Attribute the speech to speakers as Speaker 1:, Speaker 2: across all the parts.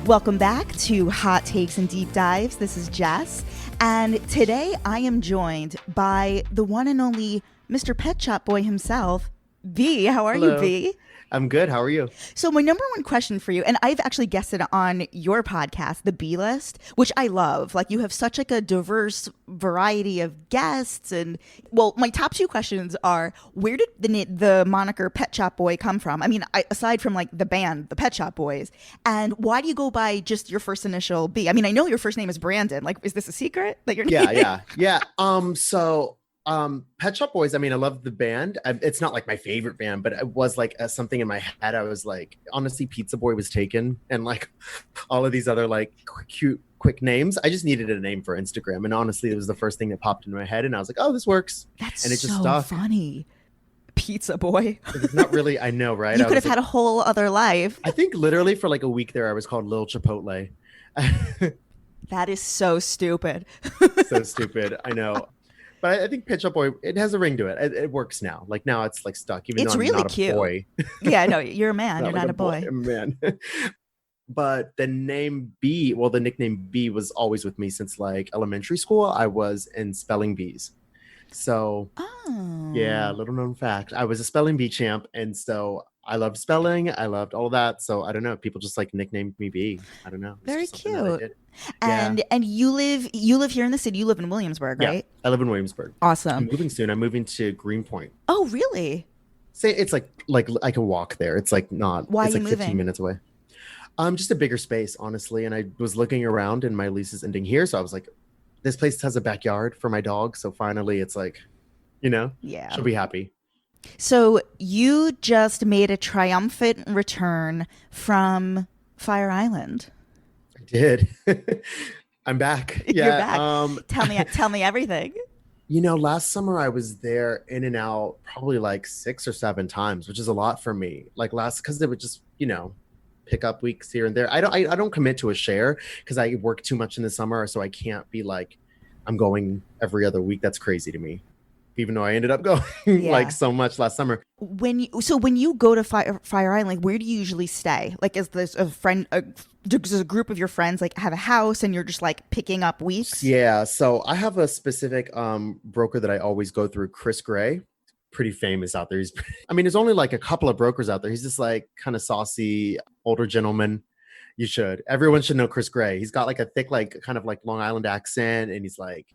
Speaker 1: Welcome back to Hot Takes and Deep Dives. This is Jess, and today I am joined by the one and only Mr. PetShopBoy himself, B. How are
Speaker 2: Hello.
Speaker 1: you, B?
Speaker 2: I'm good. How are you?
Speaker 1: So my number one question for you, and I've actually guested on your podcast, The B List, which I love. Like, you have such like a diverse variety of guests, and well, my top two questions are: where did the moniker Pet Shop Boy come from? I mean, aside from like the band, the Pet Shop Boys, and why do you go by just your first initial B? I mean, I know your first name is Brandon. Like, is this a secret that you're?
Speaker 2: Yeah. Pet Shop Boys, I mean, I love the band. It's not like my favorite band, but it was like something in my head. I was like, honestly, Pizza Boy was taken, and like all of these other like cute, quick names. I just needed a name for Instagram, and honestly, it was the first thing that popped into my head, and I was like, oh, this works.
Speaker 1: That's
Speaker 2: and it just
Speaker 1: so
Speaker 2: stuck.
Speaker 1: Funny. Pizza Boy.
Speaker 2: It's not really, I know, right?
Speaker 1: You could have had a whole other life.
Speaker 2: I think literally for like a week there, I was called Lil Chipotle.
Speaker 1: That is so stupid.
Speaker 2: So stupid. I know. But I think Pet Shop Boy, it has a ring to it. It works now. Like now it's like stuck, even
Speaker 1: It's
Speaker 2: though I'm
Speaker 1: really
Speaker 2: not
Speaker 1: cute.
Speaker 2: a boy.
Speaker 1: Yeah, no, you're a man. You're
Speaker 2: like
Speaker 1: not a boy.
Speaker 2: I'm a man. But the name B, well, the nickname B was always with me since like elementary school. I was in spelling bees. So yeah, little known fact. I was a spelling bee champ. And so I loved spelling. I loved all of that. So I don't know. People just like nicknamed me B. I don't know.
Speaker 1: Very cute.
Speaker 2: Yeah.
Speaker 1: And you live here in the city. You live in Williamsburg, right?
Speaker 2: Yeah, I live in Williamsburg.
Speaker 1: Awesome.
Speaker 2: I'm moving soon. I'm moving to Greenpoint.
Speaker 1: Oh, really?
Speaker 2: Say it's like I can walk there. It's like not.
Speaker 1: Why
Speaker 2: it's
Speaker 1: are you
Speaker 2: like 15
Speaker 1: moving?
Speaker 2: minutes away. Just a bigger space, honestly. And I was looking around, and my lease is ending here, so I was like, this place has a backyard for my dog. So finally, it's like,
Speaker 1: Yeah,
Speaker 2: she'll be happy.
Speaker 1: So you just made a triumphant return from Fire Island.
Speaker 2: I did. I'm back. Yeah.
Speaker 1: You're back. Tell me everything.
Speaker 2: Last summer I was there in and out probably like 6 or 7 times, which is a lot for me. Like because they would just, pick up weeks here and there. I don't commit to a share because I work too much in the summer, so I can't be like I'm going every other week. That's crazy to me. Even though I ended up going like so much last summer.
Speaker 1: When you go to Fire Island, like, where do you usually stay? Like, is this does a group of your friends like have a house and you're just like picking up weeks?
Speaker 2: Yeah. So I have a specific broker that I always go through, Chris Gray. Pretty famous out there. There's only like a couple of brokers out there. He's just like kind of saucy, older gentleman. You should. Everyone should know Chris Gray. He's got like a thick, like kind of like Long Island accent, and he's like,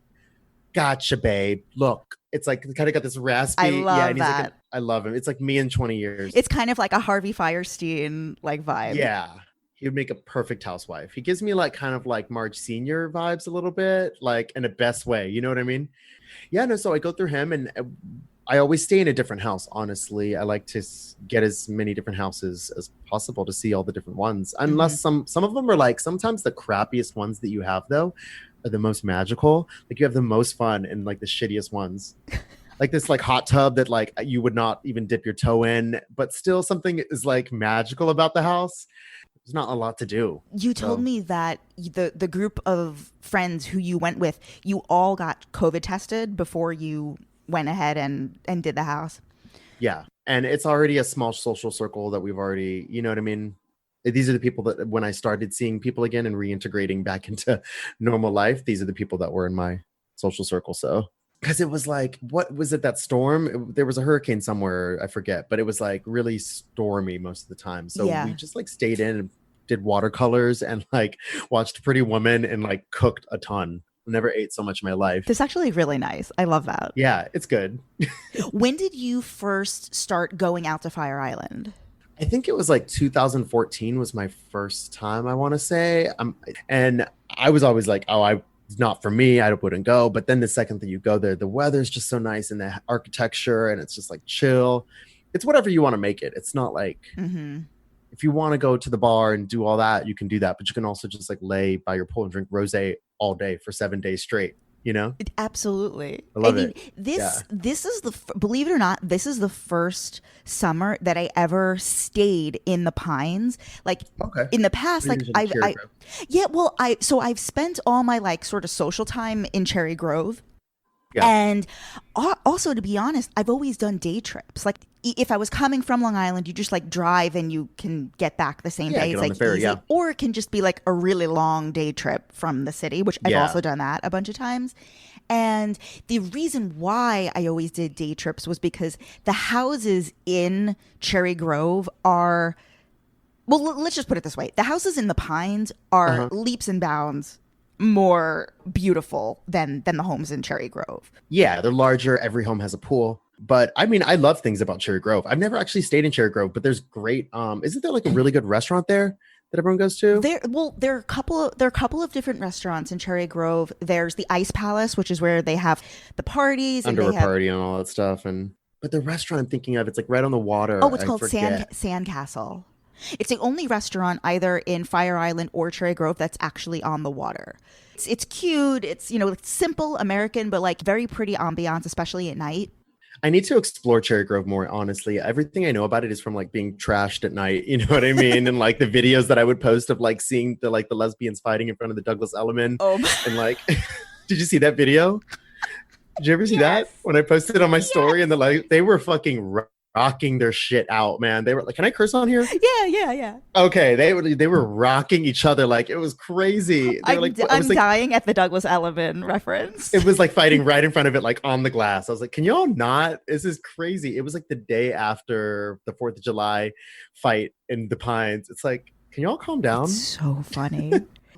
Speaker 2: gotcha, babe. Look, it's like kind of got this raspy.
Speaker 1: I love
Speaker 2: and
Speaker 1: that.
Speaker 2: Like I love him. It's like me in 20 years.
Speaker 1: It's kind of like a Harvey Firestein like vibe.
Speaker 2: Yeah. He would make a perfect housewife. He gives me like kind of like Marge Senior vibes a little bit, like in the best way. You know what I mean? Yeah, no. So I go through him, and I always stay in a different house. Honestly, I like to get as many different houses as possible to see all the different ones. Unless some of them are like, sometimes the crappiest ones that you have though are the most magical. Like you have the most fun in like the shittiest ones. Like this like hot tub that like you would not even dip your toe in, but still something is like magical about the house. There's not a lot to do.
Speaker 1: You told me that the group of friends who you went with, you all got COVID tested before you went ahead and did the house.
Speaker 2: Yeah. And it's already a small social circle that we've already, you know what I mean? These are the people that when I started seeing people again and reintegrating back into normal life, these are the people that were in my social circle. So, because it was like, what was it, that storm? There was a hurricane somewhere, I forget, but it was like really stormy most of the time. So we just like stayed in and did watercolors and like watched Pretty Woman and like cooked a ton. Never ate so much in my life.
Speaker 1: That's actually really nice. I love that.
Speaker 2: Yeah, it's good.
Speaker 1: When did you first start going out to Fire Island?
Speaker 2: I think it was like 2014 was my first time, I want to say. And I was always like, it's not for me. I wouldn't go. But then the second that you go there, the weather's just so nice and the architecture, and it's just like chill. It's whatever you want to make it. It's not like if you want to go to the bar and do all that, you can do that. But you can also just like lay by your pool and drink rosé all day for 7 days straight.
Speaker 1: Absolutely.
Speaker 2: I love it.
Speaker 1: This is believe it or not, this is the first summer that I ever stayed in the Pines. Like in the past, like I've spent all my like sort of social time in Cherry Grove. Yeah. And also, to be honest, I've always done day trips. Like if I was coming from Long Island, you just like drive and you can get back the same day.
Speaker 2: Get
Speaker 1: It's
Speaker 2: on
Speaker 1: like
Speaker 2: the ferry,
Speaker 1: easy.
Speaker 2: yeah.
Speaker 1: Or it can just be like a really long day trip from the city, which I've
Speaker 2: Yeah.
Speaker 1: also done that a bunch of times. And the reason why I always did day trips was because the houses in Cherry Grove are, well, let's just put it this way. The houses in the Pines are leaps and bounds more beautiful than the homes in Cherry Grove.
Speaker 2: Yeah, they're larger. Every home has a pool. But I mean, I love things about Cherry Grove. I've never actually stayed in Cherry Grove, but there's great. Isn't there like a really good restaurant there that everyone goes to?
Speaker 1: There are a couple of different restaurants in Cherry Grove. There's the Ice Palace, which is where they have the parties and
Speaker 2: Underwear party and all that stuff. But the restaurant I'm thinking of, it's like right on the water.
Speaker 1: Oh, it's called Sandcastle. It's the only restaurant either in Fire Island or Cherry Grove that's actually on the water. It's cute. It's, it's simple American, but like very pretty ambiance, especially at night.
Speaker 2: I need to explore Cherry Grove more, honestly. Everything I know about it is from like being trashed at night. You know what I mean? And like the videos that I would post of like seeing the lesbians fighting in front of the Douglas Elliman. And like, did you see that video? Did you ever see that? When I posted it on my story and they were fucking rocking their shit out, man. They were like, can I curse on here?
Speaker 1: Yeah.
Speaker 2: Okay, they were rocking each other like it was crazy.
Speaker 1: I'm dying at the Douglas Elliman reference.
Speaker 2: It was like fighting right in front of it, like on the glass. I was like, can y'all not? This is crazy. It was like the day after the 4th of July fight in the Pines. It's like, can y'all calm down?
Speaker 1: It's so funny.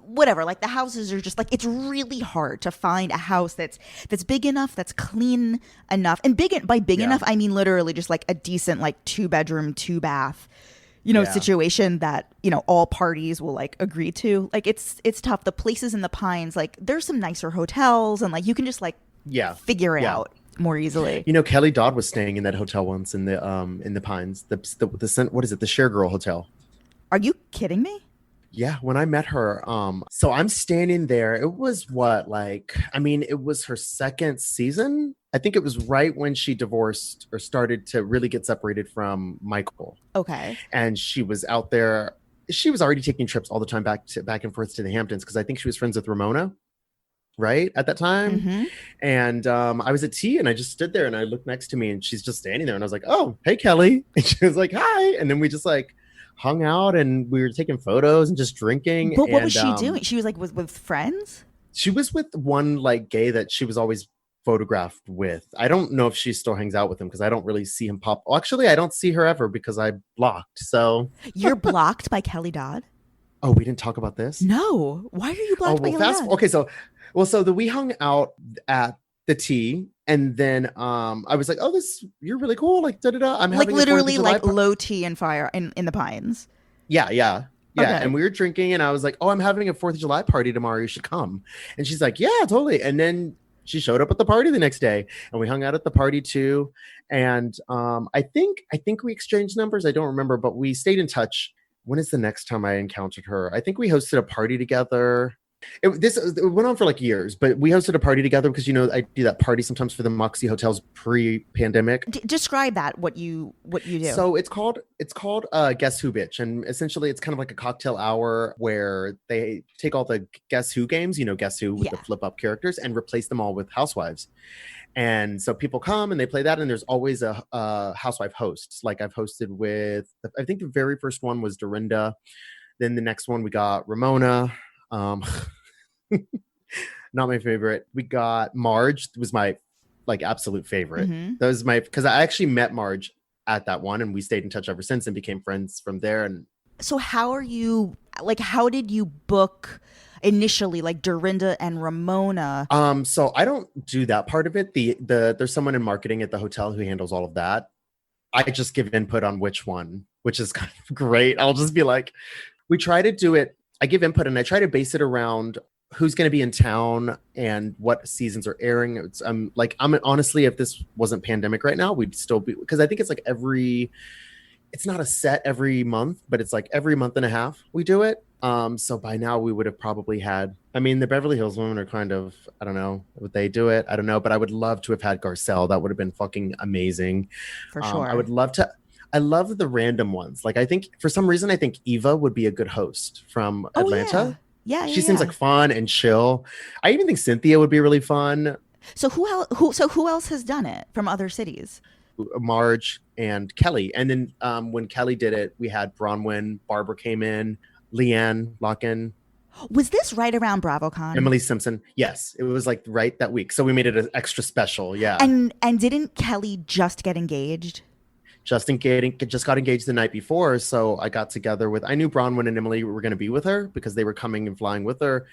Speaker 1: Whatever, like the houses are just like, it's really hard to find a house that's big enough, that's clean enough. And by big enough, I mean literally just like a decent like 2-bedroom, 2-bath, situation that, all parties will like agree to. Like it's tough. The places in the Pines, like there's some nicer hotels and like you can just like figure it out more easily.
Speaker 2: Kelly Dodd was staying in that hotel once in the Pines, what is it? The Share Girl Hotel.
Speaker 1: Are you kidding me?
Speaker 2: Yeah, when I met her, so I'm standing there. It was it was her second season. I think it was right when she divorced or started to really get separated from Michael.
Speaker 1: Okay.
Speaker 2: And she was out there. She was already taking trips all the time back and forth to the Hamptons because I think she was friends with Ramona, right, at that time.
Speaker 1: Mm-hmm.
Speaker 2: And I was at tea and I just stood there and I looked next to me and she's just standing there and I was like, oh, hey, Kelly. And she was like, hi. And then we just like hung out and we were taking photos and just drinking.
Speaker 1: But what was she doing? She was like with friends?
Speaker 2: She was with one like gay that she was always photographed with. I don't know if she still hangs out with him because I don't really see him pop. Well, actually, I don't see her ever because I blocked. So
Speaker 1: you're blocked by Kelly Dodd?
Speaker 2: Oh, we didn't talk about this?
Speaker 1: No. Why are you blocked by Kelly Dodd?
Speaker 2: Okay, so we hung out at the tea. And then I was like, "Oh, you're really cool." Like, da da da. I'm
Speaker 1: like
Speaker 2: having
Speaker 1: literally like low tea and fire in the Pines.
Speaker 2: Yeah. Okay. And we were drinking, and I was like, "Oh, I'm having a 4th of July party tomorrow. You should come." And she's like, "Yeah, totally." And then she showed up at the party the next day, and we hung out at the party too. And I think we exchanged numbers. I don't remember, but we stayed in touch. When is the next time I encountered her? I think we hosted a party together. It went on for like years, but we hosted a party together because I do that party sometimes for the Moxie hotels pre-pandemic.
Speaker 1: Describe that, what you do.
Speaker 2: So it's called Guess Who Bitch, and essentially it's kind of like a cocktail hour where they take all the Guess Who games, Guess Who with the flip up characters, and replace them all with housewives. And so people come and they play that, and there's always a housewife host. Like I've hosted with, I think the very first one was Dorinda. Then the next one we got Ramona. Not my favorite. We got Marge, was my like absolute favorite.
Speaker 1: Mm-hmm.
Speaker 2: That was because I actually met Marge at that one and we stayed in touch ever since and became friends from there. And
Speaker 1: so how did you book initially, like Dorinda and Ramona?
Speaker 2: So I don't do that part of it. There's someone in marketing at the hotel who handles all of that. I just give input on which one, which is kind of great. I'll just be like, we try to do it. I give input and I try to base it around who's going to be in town and what seasons are airing. I'm honestly, if this wasn't pandemic right now, we'd still be, because I think it's like it's not a set every month, but it's like every month and a half we do it. So by now we would have probably had, the Beverly Hills women are kind of, I don't know, would they do it? I don't know, but I would love to have had Garcelle. That would have been fucking amazing.
Speaker 1: For sure.
Speaker 2: I love the random ones. Like, I think for some reason, I think Eva would be a good host from Atlanta.
Speaker 1: Yeah.
Speaker 2: She seems like fun and chill. I even think Cynthia would be really fun.
Speaker 1: So who else has done it from other cities?
Speaker 2: Marge and Kelly. And then when Kelly did it, we had Bronwyn, Barbara came in, Leanne Locken.
Speaker 1: Was this right around BravoCon?
Speaker 2: Emily Simpson. Yes, it was like right that week. So we made it an extra special. Yeah.
Speaker 1: And didn't Kelly just get engaged?
Speaker 2: Just got engaged the night before. So I got together with, I knew Bronwyn and Emily were going to be with her because they were coming and flying with her.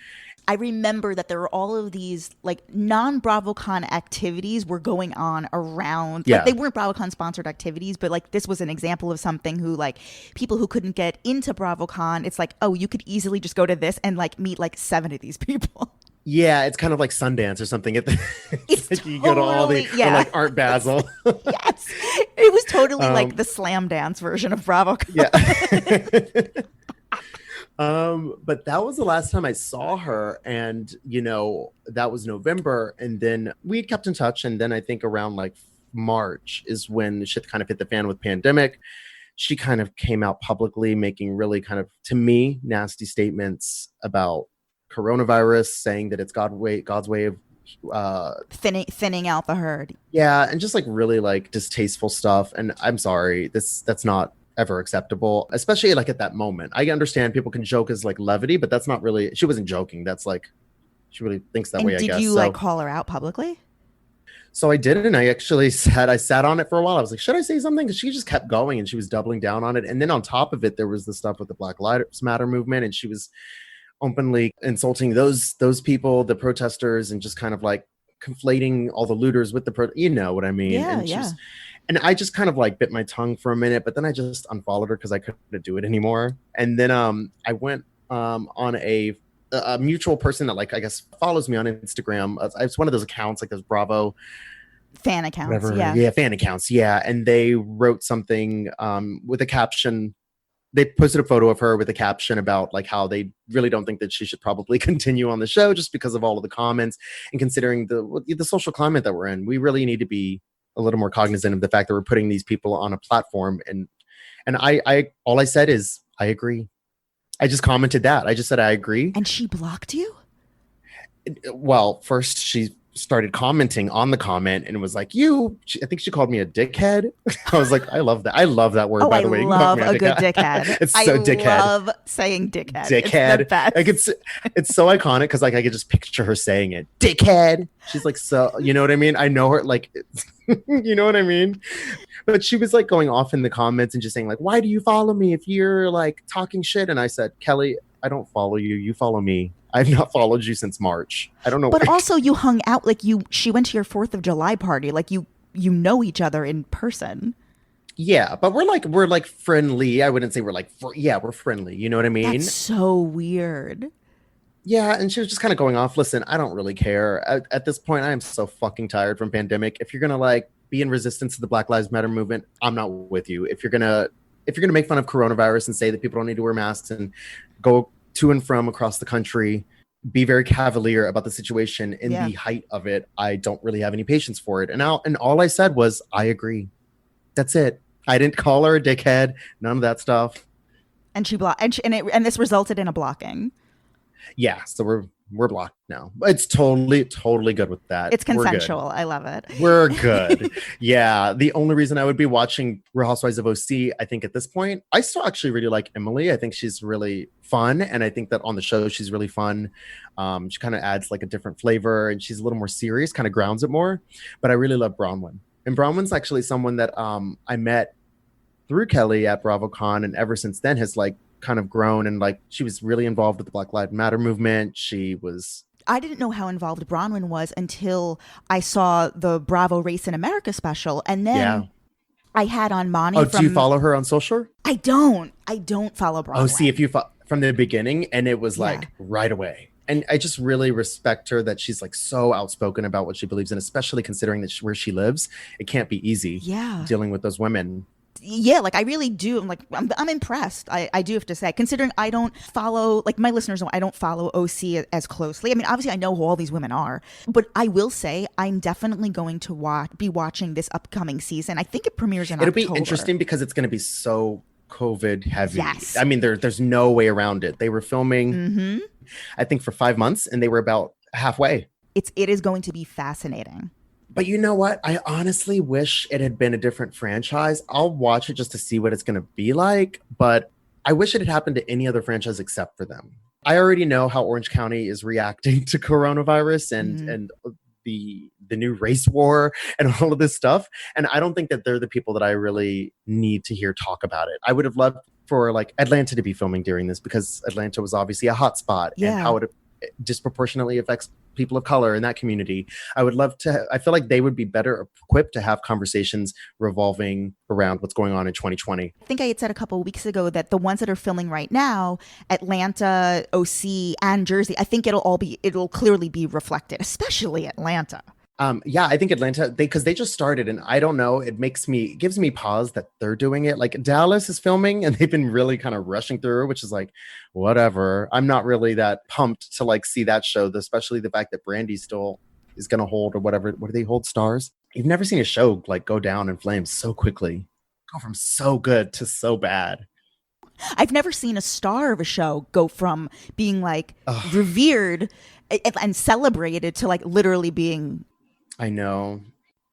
Speaker 1: I remember that there were all of these like non-BravoCon activities were going on around.
Speaker 2: Yeah.
Speaker 1: Like, they weren't BravoCon sponsored activities, but like this was an example of something who like people who couldn't get into BravoCon, it's like, oh, you could easily just go to this and like meet like 7 of these people.
Speaker 2: Yeah, it's kind of like Sundance or something.
Speaker 1: It's
Speaker 2: like you go to all the or like Art Basel.
Speaker 1: Yes, it was totally like the slam dance version of BravoCon.
Speaker 2: Yeah. But that was the last time I saw her, and that was November, and then we kept in touch, and then I think around like March is when shit kind of hit the fan with pandemic. She kind of came out publicly making really kind of, to me, nasty statements about coronavirus, saying that it's God's way of
Speaker 1: thinning out the herd.
Speaker 2: Yeah, and just like really like distasteful stuff. And I'm sorry, that's not ever acceptable, especially like at that moment. I understand people can joke as like levity, but that's not really, she wasn't joking. That's like, she really thinks that way, I guess.
Speaker 1: Did you like call her out publicly?
Speaker 2: So I did it, and I actually sat on it for a while. I was like, should I say something? Because she just kept going and she was doubling down on it. And then on top of it, there was the stuff with the Black Lives Matter movement, and she was openly insulting those people, the protesters, and just kind of like conflating all the looters with you know what I mean?
Speaker 1: Yeah,
Speaker 2: and I just kind of like bit my tongue for a minute, but then I just unfollowed her because I couldn't do it anymore. And then I went on a mutual person that like I guess follows me on Instagram. It's one of those accounts, like those Bravo
Speaker 1: fan accounts.
Speaker 2: Whatever.
Speaker 1: Yeah,
Speaker 2: fan accounts. Yeah, and they wrote something with a caption. They posted a photo of her with a caption about like how they really don't think that she should probably continue on the show just because of all of the comments, and considering the social climate that we're in, we really need to be a little more cognizant of the fact that we're putting these people on a platform. And I all I said is I agree. I just commented that. I just said I agree.
Speaker 1: And she blocked you?
Speaker 2: Well, first she started commenting on the comment and was like, I think she called me a dickhead. I was like, I love that. I love that word, by the way.
Speaker 1: I love a good dickhead.
Speaker 2: It's so dickhead. I
Speaker 1: love saying dickhead.
Speaker 2: Dickhead.
Speaker 1: It's the best.
Speaker 2: Like it's so iconic because like I could just picture her saying it. Dickhead. She's like, so, you know what I mean? I know her, like, you know what I mean? But she was like going off in the comments and just saying like, why do you follow me if you're like talking shit? And I said, Kelly, I don't follow you. You follow me. I've not followed you since March. I don't know.
Speaker 1: But also you hung out, like she went to your 4th of July party. Like you know each other in person.
Speaker 2: Yeah, but we're like friendly. I wouldn't say we're like, we're friendly. You know what I mean?
Speaker 1: That's so weird.
Speaker 2: Yeah, and she was just kind of going off. Listen, I don't really care. At this point, I am so fucking tired from pandemic. If you're going to like be in resistance to the Black Lives Matter movement, I'm not with you. If you're going to make fun of coronavirus and say that people don't need to wear masks and go to and from across the country, be very cavalier about the situation in the height of it, I don't really have any patience for it. And all I said was, I agree. That's it. I didn't call her a dickhead. None of that stuff.
Speaker 1: And she blocked, and this resulted in a blocking.
Speaker 2: Yeah, so we're blocked now. It's totally good with that.
Speaker 1: It's consensual. I love it.
Speaker 2: We're good. Yeah. The only reason I would be watching Real Housewives of OC, I think at this point, I still actually really like Emily. I think she's really fun. And I think that on the show, she's really fun. She kind of adds like a different flavor, and she's a little more serious, kind of grounds it more. But I really love Bronwyn. And Bronwyn's actually someone that I met through Kelly at BravoCon, and ever since then has like kind of grown, and like she was really involved with the Black Lives Matter movement. I
Speaker 1: didn't know how involved Bronwyn was until I saw the Bravo Race in America special, and then I had on Monty.
Speaker 2: Oh, do you follow her on social?
Speaker 1: I don't follow Bronwyn.
Speaker 2: Oh, see, if you from the beginning, and it was like right away. And I just really respect her that she's like so outspoken about what she believes in, especially considering that where she lives, it can't be easy dealing with those women.
Speaker 1: Yeah, like I really do. I'm impressed. I do have to say, considering I don't follow, like my listeners know, I don't follow OC as closely. I mean, obviously I know who all these women are, but I will say I'm definitely going to be watching this upcoming season. I think it premieres in October.
Speaker 2: It'll be interesting because it's going to be so COVID heavy.
Speaker 1: Yes.
Speaker 2: I mean, there's no way around it. They were filming, I think, for 5 months, and they were about halfway.
Speaker 1: It is going to be fascinating.
Speaker 2: But you know what? I honestly wish it had been a different franchise. I'll watch it just to see what it's going to be like, but I wish it had happened to any other franchise except for them. I already know how Orange County is reacting to coronavirus
Speaker 1: Mhm.
Speaker 2: and the new race war and all of this stuff. And I don't think that they're the people that I really need to hear talk about it. I would have loved for like Atlanta to be filming during this because Atlanta was obviously a hot spot and
Speaker 1: Yeah.
Speaker 2: how it disproportionately affects people of color in that community. I would love to, I feel like they would be better equipped to have conversations revolving around what's going on in 2020.
Speaker 1: I think I had said a couple of weeks ago that the ones that are filming right now, Atlanta, OC, and Jersey, I think it'll clearly be reflected, especially Atlanta.
Speaker 2: Yeah, I think Atlanta, because they just started, and I don't know, it gives me pause that they're doing it. Like Dallas is filming, and they've been really kind of rushing through, which is like, whatever. I'm not really that pumped to like see that show, especially the fact that Brandy still is going to hold or whatever. What do they hold? Stars? You've never seen a show like go down in flames so quickly, go from so good to so bad.
Speaker 1: I've never seen a star of a show go from being like
Speaker 2: Ugh.
Speaker 1: revered and celebrated to like literally being.
Speaker 2: I know.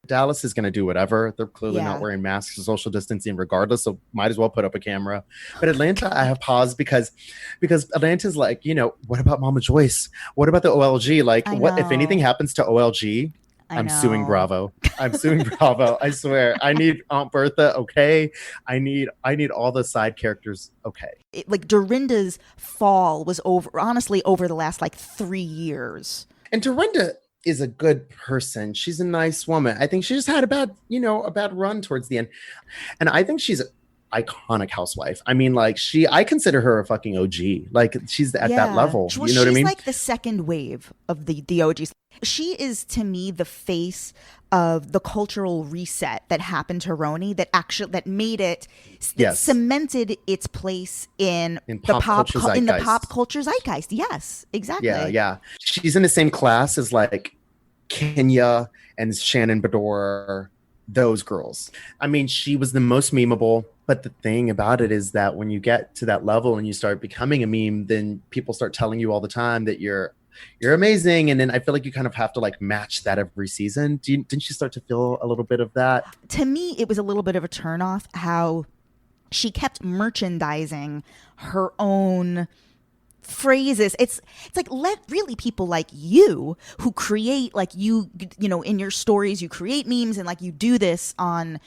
Speaker 2: Dallas is going to do whatever. They're clearly not
Speaker 1: Yeah.
Speaker 2: wearing masks or social distancing regardless, so might as well put up a camera. But Atlanta, I have paused because Atlanta's like, what about Mama Joyce? What about the OLG? Like,
Speaker 1: I
Speaker 2: what if anything
Speaker 1: know.
Speaker 2: happens to OLG?
Speaker 1: I
Speaker 2: I'm suing
Speaker 1: know.
Speaker 2: Bravo. I'm suing Bravo. I swear. I need Aunt Bertha. Okay. I need all the side characters. Okay.
Speaker 1: Like Dorinda's fall was honestly over the last like 3 years.
Speaker 2: And Dorinda is a good person. She's a nice woman. I think she just had a bad run towards the end. And I think she's an iconic housewife. I mean, like I consider her a fucking OG. Like she's at that level.
Speaker 1: Well,
Speaker 2: You know what I mean?
Speaker 1: She's like the second wave of the OGs. She is to me the face of the cultural reset that happened to RHONY that made it
Speaker 2: Yes.
Speaker 1: cemented its place in the
Speaker 2: pop culture
Speaker 1: in the
Speaker 2: zeitgeist.
Speaker 1: pop culture zeitgeist. Yes, exactly.
Speaker 2: Yeah. She's in the same class as like Kenya and Shannon Bedore, those girls. I mean, she was the most memeable. But the thing about it is that when you get to that level and you start becoming a meme, then people start telling you all the time that you're amazing. And then I feel like you kind of have to like match that every season. Didn't you start to feel a little bit of that?
Speaker 1: To me, it was a little bit of a turnoff how she kept merchandising her own phrases. It's like, let really people like you who create, like you know, in your stories you create memes and like you do this on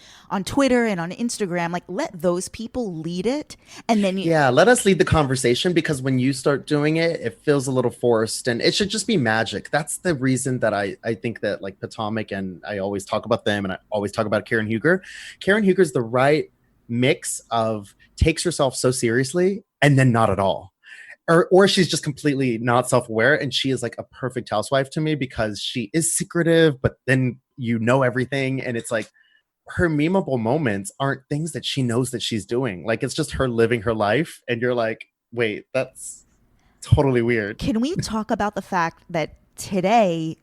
Speaker 1: Twitter and on Instagram, like let those people lead it. And then
Speaker 2: let us lead the conversation, because when you start doing it, it feels a little forced and it should just be magic. That's the reason that I think that like Potomac, and I always talk about them and I always talk about Karen Huger. Karen Huger's the right mix of takes herself so seriously and then not at all. Or she's just completely not self-aware, and she is like a perfect housewife to me because she is secretive, but then everything, and it's like her memeable moments aren't things that she knows that she's doing. Like it's just her living her life, and you're like, wait, that's totally weird.
Speaker 1: Can we talk about the fact that today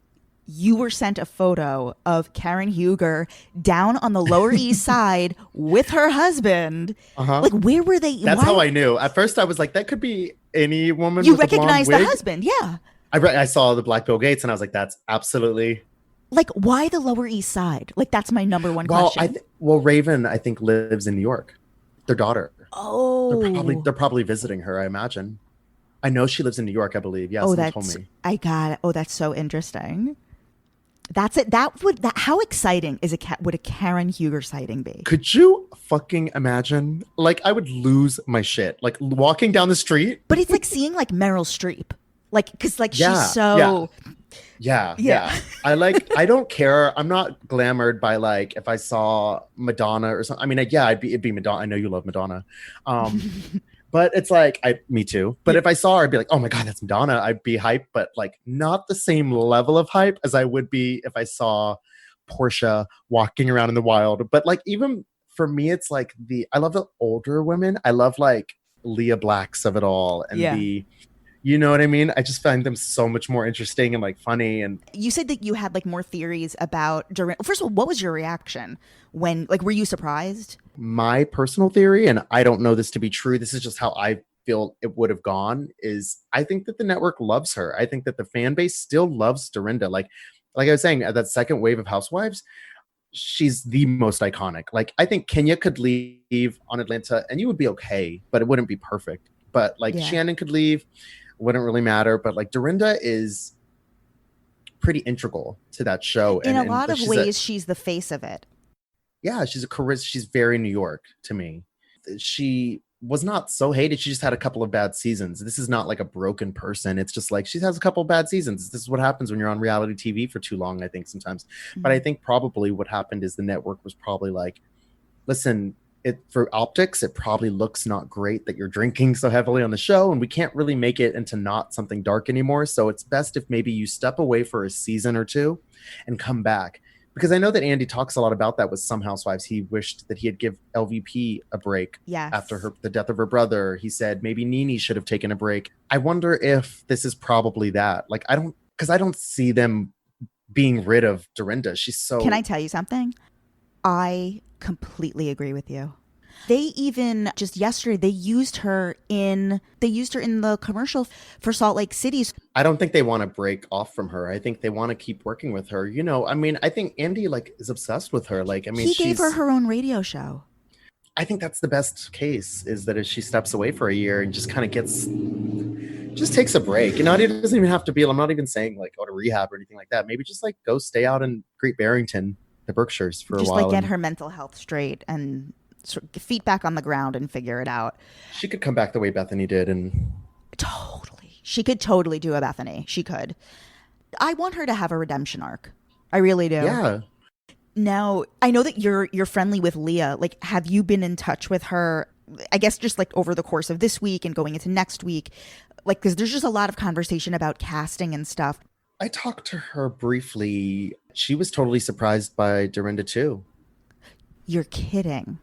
Speaker 1: you were sent a photo of Karen Huger down on the Lower East Side with her husband? Like, where were they?
Speaker 2: That's how I knew. At first, I was like, that could be any woman.
Speaker 1: You
Speaker 2: with
Speaker 1: recognized
Speaker 2: a blonde
Speaker 1: the
Speaker 2: wig.
Speaker 1: husband, yeah.
Speaker 2: I saw the Black Bill Gates, and I was like, that's absolutely.
Speaker 1: Like, why the Lower East Side? Like, that's my number one question.
Speaker 2: Raven, I think, lives in New York. Their daughter.
Speaker 1: Oh,
Speaker 2: They're probably visiting her, I imagine. I know she lives in New York, I believe. Yes,
Speaker 1: someone
Speaker 2: told me.
Speaker 1: I got it. Oh, that's so interesting. That's it. How exciting would a Karen Huger sighting be?
Speaker 2: Could you fucking imagine? Like, I would lose my shit. Like walking down the street.
Speaker 1: But it's like seeing like Meryl Streep, like because like she's so.
Speaker 2: Yeah. I don't care. I'm not glamored by like if I saw Madonna or something. I mean, it'd be Madonna. I know you love Madonna. But it's like, me too. But if I saw her, I'd be like, oh my God, that's Madonna. I'd be hyped, but like not the same level of hype as I would be if I saw Portia walking around in the wild. But like, even for me, it's like I love the older women. I love like Leah Blacks of it all. And you know what I mean? I just find them so much more interesting and like funny. And
Speaker 1: you said that you had like more theories about Dorinda. First of all, what was your reaction when, like, were you surprised?
Speaker 2: My personal theory, and I don't know this to be true, this is just how I feel it would have gone, is I think that the network loves her. I think that the fan base still loves Dorinda. Like like I was saying, that second wave of housewives, she's the most iconic. Like, I think Kenya could leave on Atlanta and you would be okay, but it wouldn't be perfect. But like Shannon could leave, wouldn't really matter. But like Dorinda is pretty integral to that show.
Speaker 1: In a lot of ways, she's the face of it.
Speaker 2: Yeah, she's she's very New York to me. She was not so hated. She just had a couple of bad seasons. This is not like a broken person. It's just like she has a couple of bad seasons. This is what happens when you're on reality TV for too long, I think, sometimes. Mm-hmm. But I think probably what happened is the network was probably like, listen, for optics, it probably looks not great that you're drinking so heavily on the show, and we can't really make it into not something dark anymore. So it's best if maybe you step away for a season or two and come back. Because I know that Andy talks a lot about that with some housewives. He wished that he had give LVP a break after the death of her brother. He said maybe Nene should have taken a break. I wonder if this is probably that. Like, I don't see them being rid of Dorinda. She's so...
Speaker 1: Can I tell you something? I completely agree with you. They even just yesterday they used her in the commercial for Salt Lake City.
Speaker 2: I don't think they want to break off from her. I think they want to keep working with her. You know, I mean, I think Andy is obsessed with her. Like, I mean,
Speaker 1: he gave her own radio show.
Speaker 2: I think that's the best case, is that if she steps away for a year and just kind of just takes a break. You know, it doesn't even have to be. I'm not even saying like go to rehab or anything like that. Maybe just like go stay out in Great Barrington, the Berkshires for a while.
Speaker 1: Just like get her mental health straight and feet back on the ground and figure it out.
Speaker 2: She could come back the way Bethany did, and
Speaker 1: totally, she could totally do a Bethany. She could. I want her to have a redemption arc. I really do.
Speaker 2: Yeah.
Speaker 1: Now, I know that you're friendly with Leah. Like, have you been in touch with her? I guess just like over the course of this week and going into next week, like, because there's just a lot of conversation about casting and stuff.
Speaker 2: I talked to her briefly. She was totally surprised by Dorinda too.
Speaker 1: You're kidding.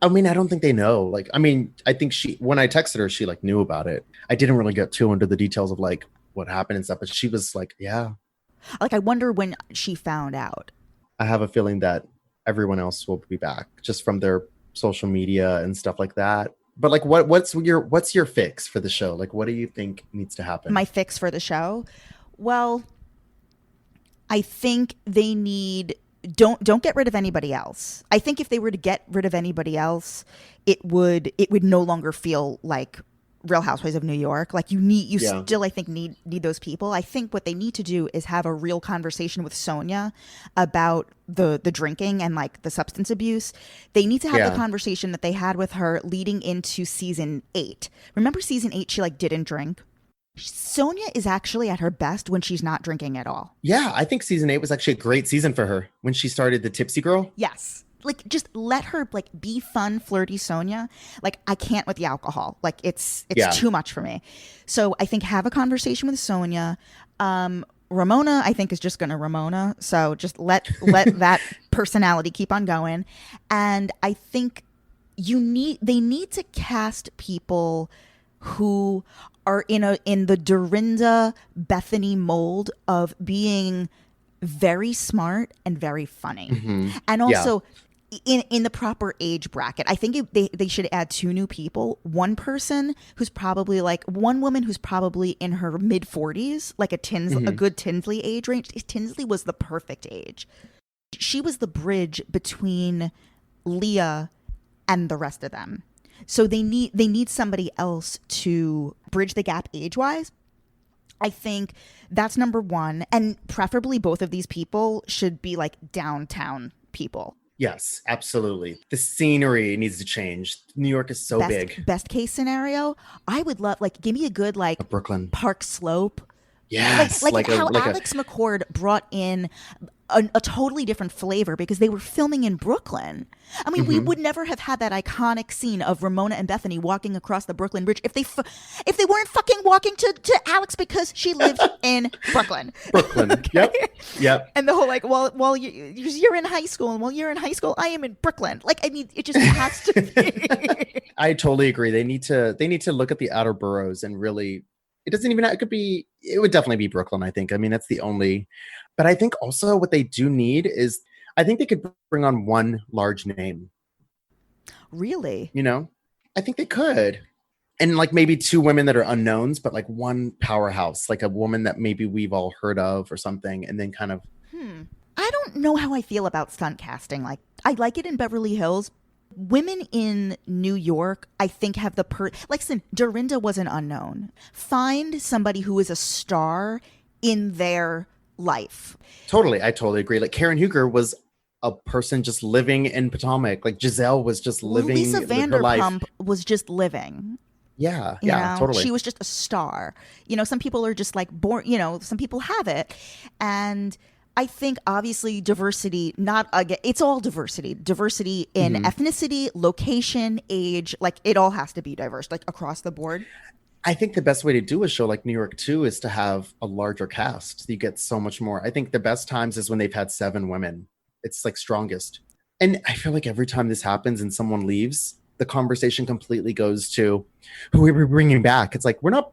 Speaker 2: I mean, I don't think they know. Like, I mean, I think when I texted her, she like knew about it. I didn't really get too into the details of like what happened and stuff, but she was like, yeah.
Speaker 1: Like, I wonder when she found out.
Speaker 2: I have a feeling that everyone else will be back just from their social media and stuff like that. But like, what's your fix for the show? Like, what do you think needs to happen?
Speaker 1: My fix for the show? Well, I think they need... Don't get rid of anybody else. I think if they were to get rid of anybody else, it would no longer feel like Real Housewives of New York. Like, still, I think, need those people. I think what they need to do is have a real conversation with Sonia about the drinking and like the substance abuse. They need to have the conversation that they had with her leading into season 8. Remember season 8, she like didn't drink. Sonia is actually at her best when she's not drinking at all.
Speaker 2: Yeah, I think season 8 was actually a great season for her when she started the Tipsy Girl.
Speaker 1: Yes. Like, just let her like be fun, flirty Sonia. Like, I can't with the alcohol. Like, it's too much for me. So I think have a conversation with Sonia. Ramona, I think, is just going to Ramona. So just let that personality keep on going. And I think they need to cast people who are in the Dorinda Bethany mold of being very smart and very funny. Mm-hmm. And also in the proper age bracket. I think they should add 2 new people. One person who's probably like one woman who's probably in her mid 40s, like a good Tinsley age range. Tinsley was the perfect age. She was the bridge between Leah and the rest of them. So they need somebody else to bridge the gap age-wise. I think that's number one. And preferably both of these people should be like downtown people.
Speaker 2: Yes, absolutely. The scenery needs to change. New York is so big.
Speaker 1: Best case scenario, I would love, like, give me a good, like,
Speaker 2: a Brooklyn
Speaker 1: Park Slope.
Speaker 2: Yes.
Speaker 1: Like how Alex McCord brought in a totally different flavor because they were filming in Brooklyn. I mean, we would never have had that iconic scene of Ramona and Bethany walking across the Brooklyn Bridge if they weren't fucking walking to Alex because she lived in Brooklyn.
Speaker 2: Brooklyn.
Speaker 1: Okay?
Speaker 2: Yep.
Speaker 1: And the whole like, well, you're in high school, and while you're in high school, I am in Brooklyn. Like, I mean, it just has to be.
Speaker 2: I totally agree. They need to look at the outer boroughs and really. It doesn't even. It would definitely be Brooklyn. I think. I mean, that's the only. But I think also what they do need is. I think they could bring on one large name.
Speaker 1: Really?
Speaker 2: You know, I think they could. And like maybe two women that are unknowns, but like one powerhouse, like a woman that maybe we've all heard of or something. And then kind of.
Speaker 1: I don't know how I feel about stunt casting. Like, I like it in Beverly Hills. Women in New York, I think, have the like, listen, Dorinda was an unknown. Find somebody who is a star in their life.
Speaker 2: Totally. I totally agree. Like Karen Huger was a person just living in Potomac. Like Giselle was just living
Speaker 1: Lisa
Speaker 2: her life.
Speaker 1: Vanderpump was just living.
Speaker 2: Yeah,
Speaker 1: You
Speaker 2: yeah,
Speaker 1: know,
Speaker 2: totally.
Speaker 1: she was just a star. You know, some people are just like born, you know, some people have it. And I think obviously diversity, not again, it's all diversity. Diversity in ethnicity, location, age, like it all has to be diverse, like across the board.
Speaker 2: I think the best way to do a show like New York 2 is to have a larger cast. You get so much more. I think the best times is when they've had 7 women. It's like strongest. And I feel like every time this happens and someone leaves, the conversation completely goes to who are we bringing back? It's like, we're not.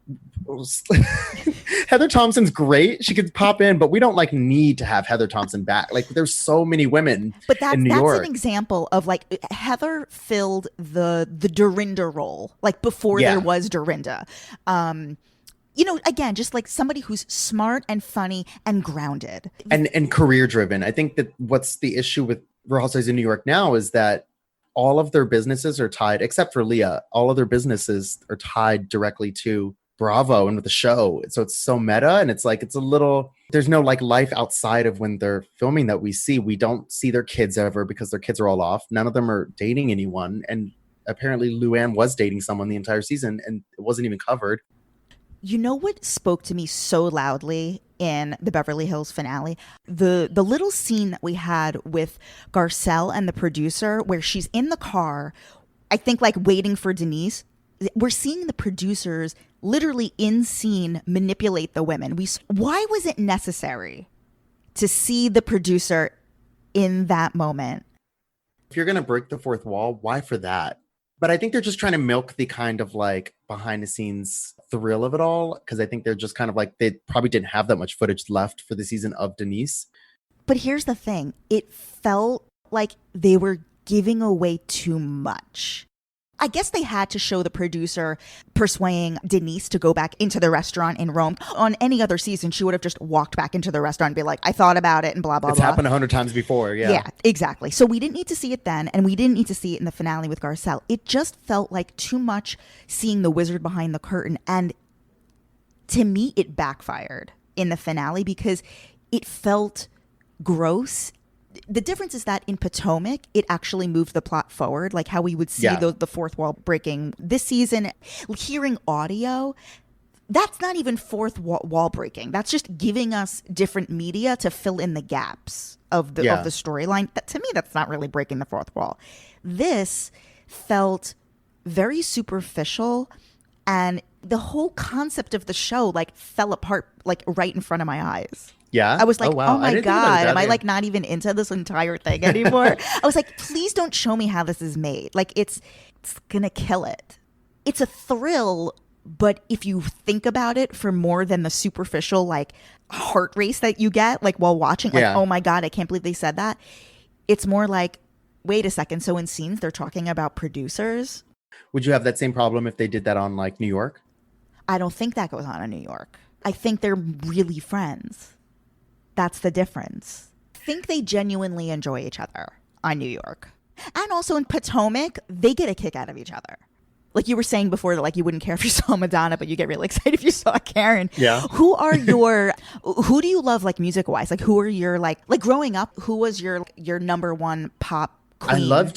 Speaker 2: Heather Thompson's great. She could pop in, but we don't like need to have Heather Thompson back. Like there's so many women in New York.
Speaker 1: That's an example of like Heather filled the Dorinda role like before there was Dorinda. You know, again, just like somebody who's smart and funny and grounded.
Speaker 2: And career driven. I think that what's the issue with Real Housewives in New York now is that all of their businesses are tied, except for Leah, all of their businesses are tied directly to Bravo and with the show. So it's so meta, and it's like, it's a little, there's no like life outside of when they're filming that we see. We don't see their kids ever because their kids are all off. None of them are dating anyone. And apparently Luann was dating someone the entire season and it wasn't even covered.
Speaker 1: You know what spoke to me so loudly in the Beverly Hills finale? The little scene that we had with Garcelle and the producer where she's in the car, I think like waiting for Denise. We're seeing the producers literally in scene manipulate the women. Why was it necessary to see the producer in that moment?
Speaker 2: If you're going to break the fourth wall, why for that? But I think they're just trying to milk the kind of like behind the scenes thrill of it all. Because I think they're just kind of like, they probably didn't have that much footage left for the season of Denise.
Speaker 1: But here's the thing. It felt like they were giving away too much. I guess they had to show the producer persuading Denise to go back into the restaurant in Rome. On any other season, she would have just walked back into the restaurant and be like, I thought about it and blah, blah,
Speaker 2: It's
Speaker 1: blah.
Speaker 2: happened 100 times before. Yeah.
Speaker 1: Yeah, exactly. So we didn't need to see it then, and we didn't need to see it in the finale with Garcelle. It just felt like too much seeing the wizard behind the curtain. And to me, it backfired in the finale because it felt gross. The difference is that in Potomac, it actually moved the plot forward, like how we would see the fourth wall breaking. This season, hearing audio, that's not even fourth wall breaking. That's just giving us different media to fill in the gaps of the storyline. To me, that's not really breaking the fourth wall. This felt very superficial, and the whole concept of the show like fell apart like right in front of my eyes.
Speaker 2: Yeah.
Speaker 1: I was like,
Speaker 2: wow.
Speaker 1: oh my God, am I like not even into this entire thing anymore? I was like, please don't show me how this is made. Like it's gonna kill it. It's a thrill, but if you think about it for more than the superficial like heart race that you get like while watching, like, oh my God, I can't believe they said that. It's more like, wait a second. So in scenes they're talking about producers.
Speaker 2: Would you have that same problem if they did that on like New York?
Speaker 1: I don't think that goes on in New York. I think they're really friends. That's the difference. I think they genuinely enjoy each other on New York. And also in Potomac, they get a kick out of each other. Like you were saying before that like you wouldn't care if you saw Madonna, but you get really excited if you saw Karen.
Speaker 2: Yeah.
Speaker 1: Who do you love like music wise? Like who are your like growing up, who was your number one pop queen?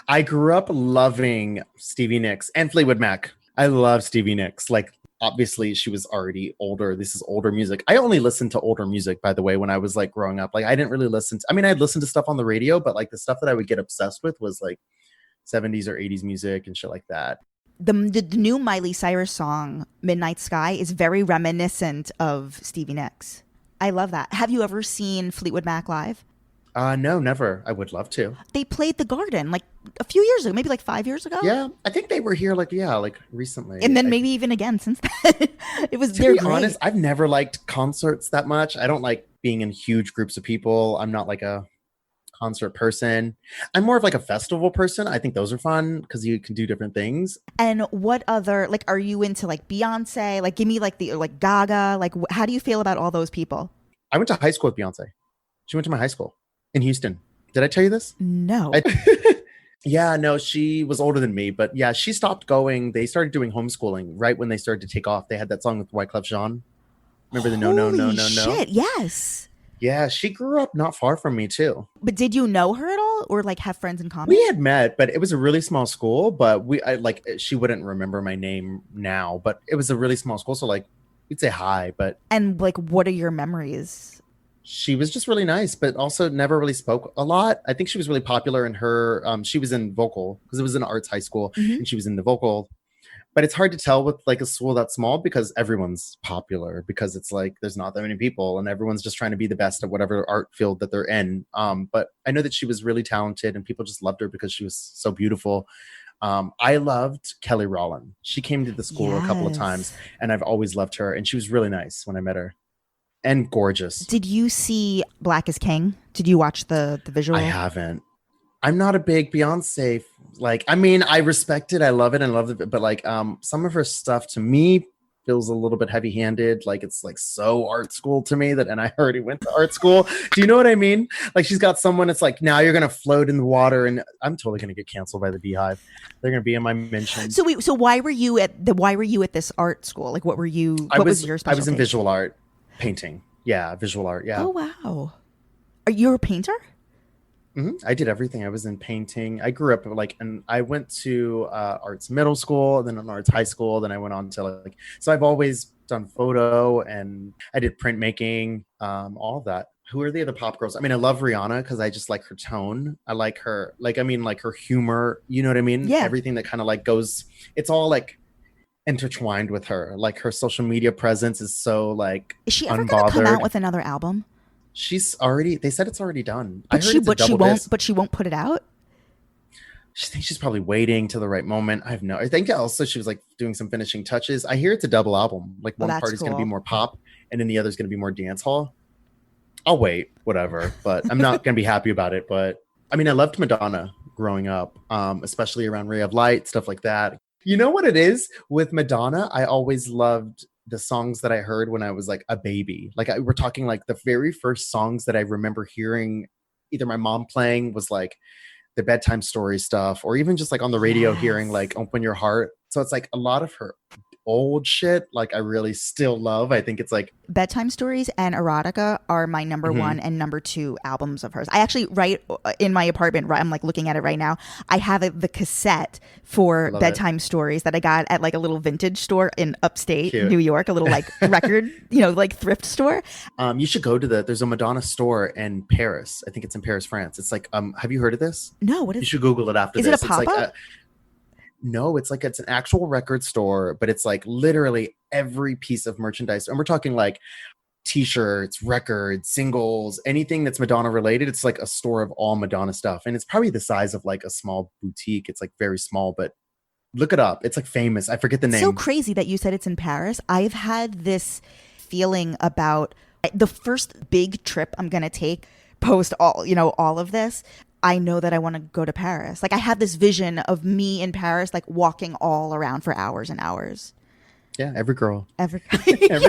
Speaker 2: I grew up loving Stevie Nicks and Fleetwood Mac. I love Stevie Nicks. Like obviously she was already older. This is older music. I only listened to older music, by the way, when I was like growing up. Like I didn't really I'd listen to stuff on the radio, but like the stuff that I would get obsessed with was like 70s or 80s music and shit like that.
Speaker 1: The new Miley Cyrus song, Midnight Sky, is very reminiscent of Stevie Nicks. I love that. Have you ever seen Fleetwood Mac live?
Speaker 2: No, never. I would love to.
Speaker 1: They played the Garden like a few years ago, maybe like 5 years ago.
Speaker 2: Yeah, I think they were here like recently.
Speaker 1: And then maybe even again since then. To be
Speaker 2: honest, I've never liked concerts that much. I don't like being in huge groups of people. I'm not like a concert person. I'm more of like a festival person. I think those are fun because you can do different things.
Speaker 1: And what other, like, are you into like Beyonce? Like, give me like the, like Gaga. Like, how do you feel about all those people?
Speaker 2: I went to high school with Beyonce. She went to my high school in Houston. Did I tell you this?
Speaker 1: No.
Speaker 2: Yeah, no, she was older than me, but yeah, she stopped going. They started doing homeschooling right when they started to take off. They had that song with Wyclef Jean. Remember the
Speaker 1: Holy shit, yes.
Speaker 2: Yeah, she grew up not far from me too.
Speaker 1: But did you know her at all, or like have friends in common?
Speaker 2: We had met, but it was a really small school. But she wouldn't remember my name now, but it was a really small school, so like we'd say hi. But
Speaker 1: And like, what are your memories?
Speaker 2: she was just really nice, but also never really spoke a lot. I think she was really popular in her. She was in vocal because it was an arts high school, and she was in the vocal. But it's hard to tell with like a school that small because everyone's popular, because it's like there's not that many people and everyone's just trying to be the best at whatever art field that they're in. But I know that she was really talented and people just loved her because she was so beautiful. I loved Kelly Rowland. She came to the school a couple of times and I've always loved her. And she was really nice when I met her. And gorgeous.
Speaker 1: Did you see Black is King? Did you watch the visual?
Speaker 2: I haven't. I'm not a big Beyonce. Like, I mean, I respect it. I love it. But like, some of her stuff to me feels a little bit heavy-handed. Like, it's like so art school to me and I already went to art school. Do you know what I mean? Like, she's got someone. It's like, now you're gonna float in the water, and I'm totally gonna get canceled by the Beehive. They're gonna be in my mentions.
Speaker 1: So why were you at this art school? Like, what were you? What was your specialty?
Speaker 2: I was in visual art. Painting. Yeah, visual art. Yeah.
Speaker 1: Oh, wow. Are you a painter?
Speaker 2: I did everything. I was in painting. I grew up and I went to arts middle school, then an arts high school. Then I went on to so I've always done photo and I did printmaking, all of that. Who are the other pop girls? I mean, I love Rihanna because I just like her tone. I like her, her humor. You know what I mean?
Speaker 1: Yeah.
Speaker 2: Everything that kind of goes, it's all intertwined with her. Like her social media presence is so
Speaker 1: Is she ever
Speaker 2: unbothered.
Speaker 1: gonna come out with another album?
Speaker 2: They said it's already done.
Speaker 1: But she won't put it out.
Speaker 2: I think she's probably waiting till the right moment. I think also she was doing some finishing touches. I hear it's a double album. One part is going to be more pop and then the other is going to be more dance hall. I'll wait, whatever, but I'm not going to be happy about it. But I mean, I loved Madonna growing up, especially around Ray of Light, stuff like that. You know what it is with Madonna? I always loved the songs that I heard when I was a baby. We're talking the very first songs that I remember hearing, either my mom playing was the bedtime story stuff, or even just on the radio hearing Open Your Heart. So it's a lot of her old shit I really still love. I think it's
Speaker 1: Bedtime Stories and Erotica are my number one and number two albums of hers. I actually, right in my apartment, I'm looking at it right now, I have the cassette for Bedtime Stories that I got at a little vintage store in upstate New York, a little record, thrift store.
Speaker 2: You should go to there's a Madonna store in Paris. I think it's in Paris, France. It's have you heard of this?
Speaker 1: No, what is it?
Speaker 2: You should Google it after
Speaker 1: this. Is it a pop-up?
Speaker 2: No, it's it's an actual record store, but it's literally every piece of merchandise. And we're talking t-shirts, records, singles, anything that's Madonna related. It's a store of all Madonna stuff. And it's probably the size of a small boutique. It's very small, but look it up. It's famous. I forget the name.
Speaker 1: So crazy that you said it's in Paris. I've had this feeling about the first big trip I'm going to take post all of this. I know that I want to go to Paris. I have this vision of me in Paris, walking all around for hours and hours.
Speaker 2: Yeah, every girl.
Speaker 1: Every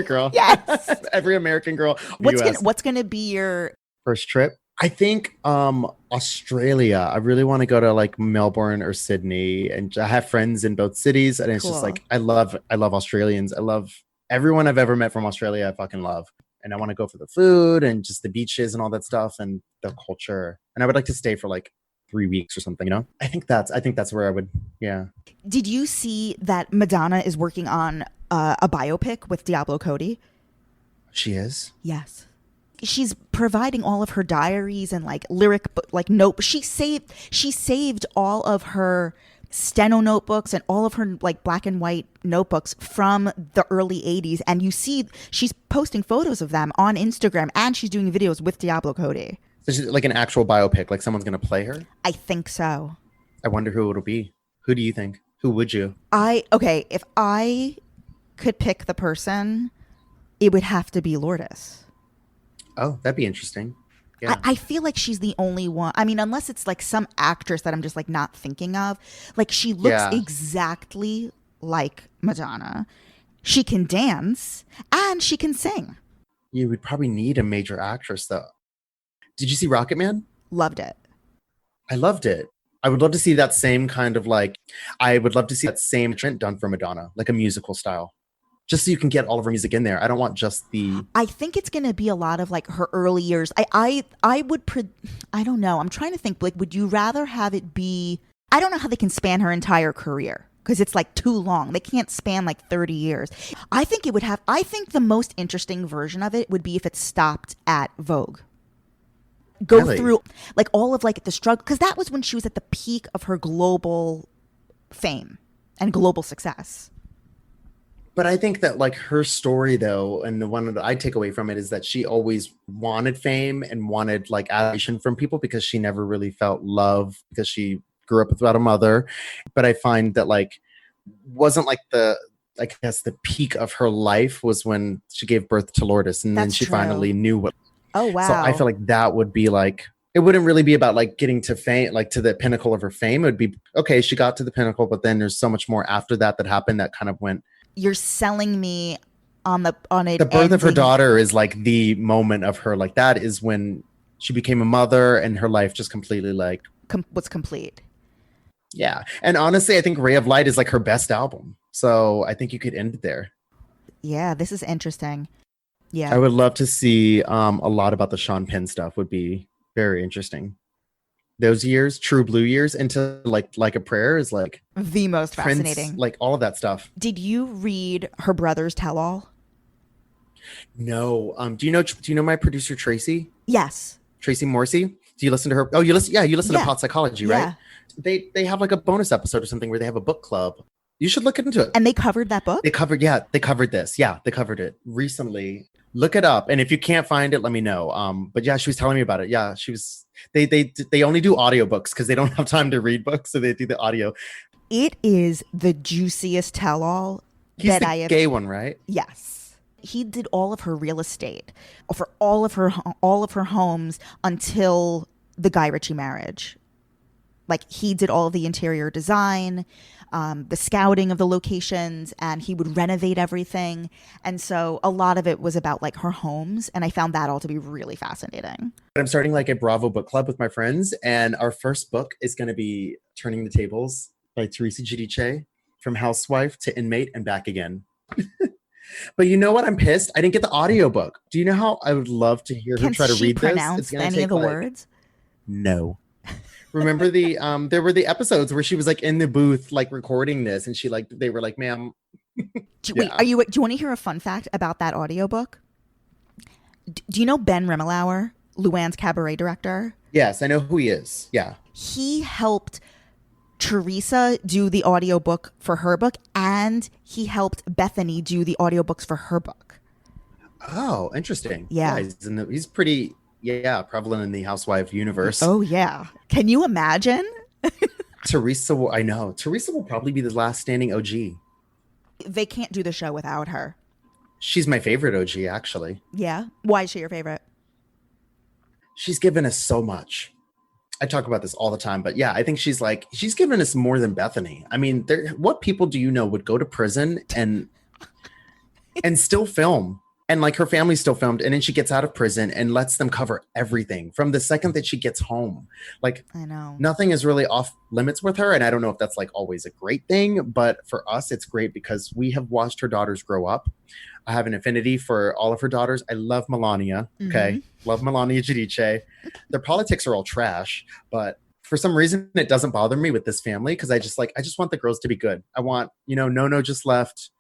Speaker 2: girl.
Speaker 1: Yes.
Speaker 2: Every American girl.
Speaker 1: What's gonna be your
Speaker 2: first trip? I think Australia. I really want to go to Melbourne or Sydney, and I have friends in both cities, and it's just I love Australians. I love everyone I've ever met from Australia. I fucking love. And I want to go for the food and just the beaches and all that stuff and the culture. And I would like to stay for 3 weeks or something, I think that's where I would, yeah.
Speaker 1: Did you see that Madonna is working on a biopic with Diablo Cody?
Speaker 2: She is?
Speaker 1: Yes. She's providing all of her diaries and lyric, note. She saved all of her steno notebooks and all of her black and white notebooks from the early 80s, and you see she's posting photos of them on Instagram, and she's doing videos with Diablo Cody.
Speaker 2: So she's an actual biopic, someone's gonna play her?
Speaker 1: I think so.
Speaker 2: I wonder who it'll be. Who do you think? Who would you?
Speaker 1: If I could pick the person, it would have to be Lourdes.
Speaker 2: Oh, that'd be interesting. Yeah.
Speaker 1: I feel like she's the only one. I mean, unless it's like some actress that I'm just like not thinking of. Like she looks
Speaker 2: Yeah.
Speaker 1: exactly like Madonna. She can dance and she can sing.
Speaker 2: You would probably need a major actress though. Did you see Rocket Man?
Speaker 1: Loved it.
Speaker 2: I loved it. I would love to see that same kind of like, I would love to see that same trend done for Madonna, like a musical style. Just so you can get all of her music in there. I don't want just the.
Speaker 1: I think it's going to be a lot of like her early years. I would I don't know. I'm trying to think, like, would you rather have it be, I don't know how they can span her entire career because it's like too long. They can't span like 30 years. I think the most interesting version of it would be if it stopped at Vogue. Go
Speaker 2: Really?
Speaker 1: through like all of like the struggle, because that was when she was at the peak of her global fame and global success.
Speaker 2: But I think that like her story though, and the one that I take away from it is that she always wanted fame and wanted like adoration from people because she never really felt love because she grew up without a mother. But I find that like wasn't like I guess the peak of her life was when she gave birth to Lourdes, and then
Speaker 1: That's
Speaker 2: she
Speaker 1: true.
Speaker 2: finally knew what.
Speaker 1: Oh, wow.
Speaker 2: So I feel like that would be like, it wouldn't really be about like getting to fame, like to the pinnacle of her fame. It would be, okay, she got to the pinnacle, but then there's so much more after that happened that kind of went.
Speaker 1: You're selling me on it.
Speaker 2: The birth of her daughter is like the moment of her, like that is when she became a mother and her life just completely like
Speaker 1: was complete.
Speaker 2: Yeah. And honestly, I think Ray of Light is like her best album. So I think you could end it there.
Speaker 1: Yeah, this is interesting. Yeah.
Speaker 2: I would love to see a lot about the Sean Penn stuff. Would be very interesting. Those years, True Blue years, into like a Prayer is like
Speaker 1: the most
Speaker 2: Prince,
Speaker 1: fascinating.
Speaker 2: like all of that stuff.
Speaker 1: Did you read her brother's tell-all?
Speaker 2: No. Do you know my producer Tracy?
Speaker 1: Yes.
Speaker 2: Tracy Morrissey? Do you listen to her? Oh, you listen. Yeah, you listen to Pot Psychology, right?
Speaker 1: Yeah.
Speaker 2: They have like a bonus episode or something where they have a book club. You should look into it.
Speaker 1: And they covered that book?
Speaker 2: They covered this. Yeah, they covered it recently. Look it up. And if you can't find it, let me know. But yeah, she was telling me about it. Yeah, she was, they only do audiobooks because they don't have time to read books. So they do the audio.
Speaker 1: It is the juiciest tell-all
Speaker 2: that I have. Gay one, right?
Speaker 1: Yes. He did all of her real estate for all of her homes until the Guy Ritchie marriage. Like he did all of the interior design, the scouting of the locations, and he would renovate everything. And so a lot of it was about like her homes. And I found that all to be really fascinating.
Speaker 2: I'm starting like a Bravo book club with my friends. And our first book is going to be Turning the Tables by Teresa Giudice, from housewife to inmate and back again. But you know what? I'm pissed. I didn't get the audiobook. Do you know how I would love to hear her try to read this?
Speaker 1: Pronounce any of the words?
Speaker 2: No. Remember there were the episodes where she was like in the booth like recording this, and they were like, "Ma'am."
Speaker 1: Wait, do you want to hear a fun fact about that audiobook? Do you know Ben Rimmelauer, Luann's cabaret director?
Speaker 2: Yes, I know who he is. Yeah.
Speaker 1: He helped Teresa do the audiobook for her book, and he helped Bethany do the audiobooks for her book.
Speaker 2: Oh, interesting.
Speaker 1: Yeah.
Speaker 2: He's pretty prevalent in the housewife universe.
Speaker 1: Oh, yeah. Can you imagine?
Speaker 2: Teresa will probably be the last standing OG.
Speaker 1: They can't do the show without her.
Speaker 2: She's my favorite OG, actually.
Speaker 1: Yeah? Why is she your favorite?
Speaker 2: She's given us so much. I talk about this all the time, but yeah, I think she's given us more than Bethany. I mean, what people do you know would go to prison and still film? And like her family still filmed, and then she gets out of prison and lets them cover everything from the second that she gets home. Like,
Speaker 1: I know
Speaker 2: nothing is really off limits with her. And I don't know if that's like always a great thing, but for us, it's great because we have watched her daughters grow up. I have an affinity for all of her daughters. I love Melania. Okay. Mm-hmm. Love Melania Giudice. Their politics are all trash, but for some reason it doesn't bother me with this family. Cause I just want the girls to be good. I want, Nono just left.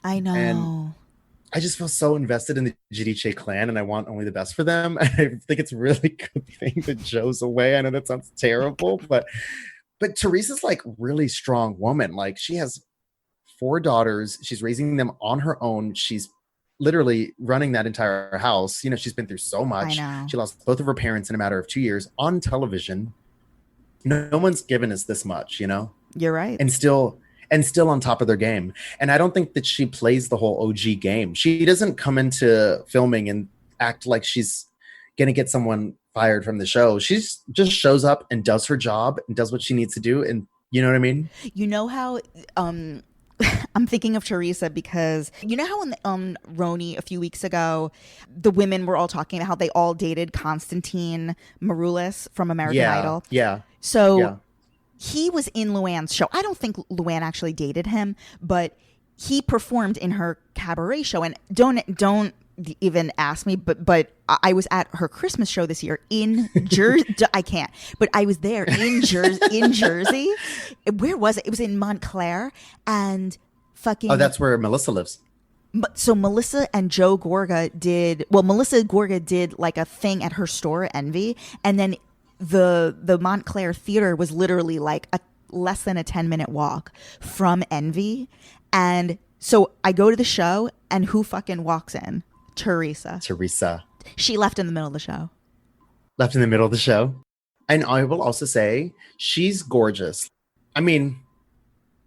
Speaker 1: I know.
Speaker 2: And I just feel so invested in the Giudice clan, and I want only the best for them. I think it's a really good thing that Joe's away. I know that sounds terrible, but Teresa's like really strong woman. Like she has 4 daughters. She's raising them on her own. She's literally running that entire house. She's been through so much.
Speaker 1: I know.
Speaker 2: She lost both of her parents in a matter of 2 years on television. No one's given us this much,
Speaker 1: You're right.
Speaker 2: And still on top of their game. And I don't think that she plays the whole OG game. She doesn't come into filming and act like she's going to get someone fired from the show. She's just shows up and does her job and does what she needs to do. And you know what I mean?
Speaker 1: You know how I'm thinking of Teresa because you know how on RHONY a few weeks ago, the women were all talking about how they all dated Constantine Maroulis from American Idol.
Speaker 2: Yeah.
Speaker 1: So he was in Luann's show. I don't think Luann actually dated him, but he performed in her cabaret show. And don't even ask me, but I was at her Christmas show this year in Jersey. I can't, but I was there in Jersey. Where was it? It was in Montclair, and fucking.
Speaker 2: Oh, that's where Melissa lives.
Speaker 1: So Melissa and Joe Gorga did. Well, Melissa Gorga did like a thing at her store, Envy, and then the Montclair Theater was literally like a less than a 10-minute walk from Envy, and so I go to the show, and who fucking walks in? Teresa. She left in the middle of the show. And I will also say she's gorgeous. I mean,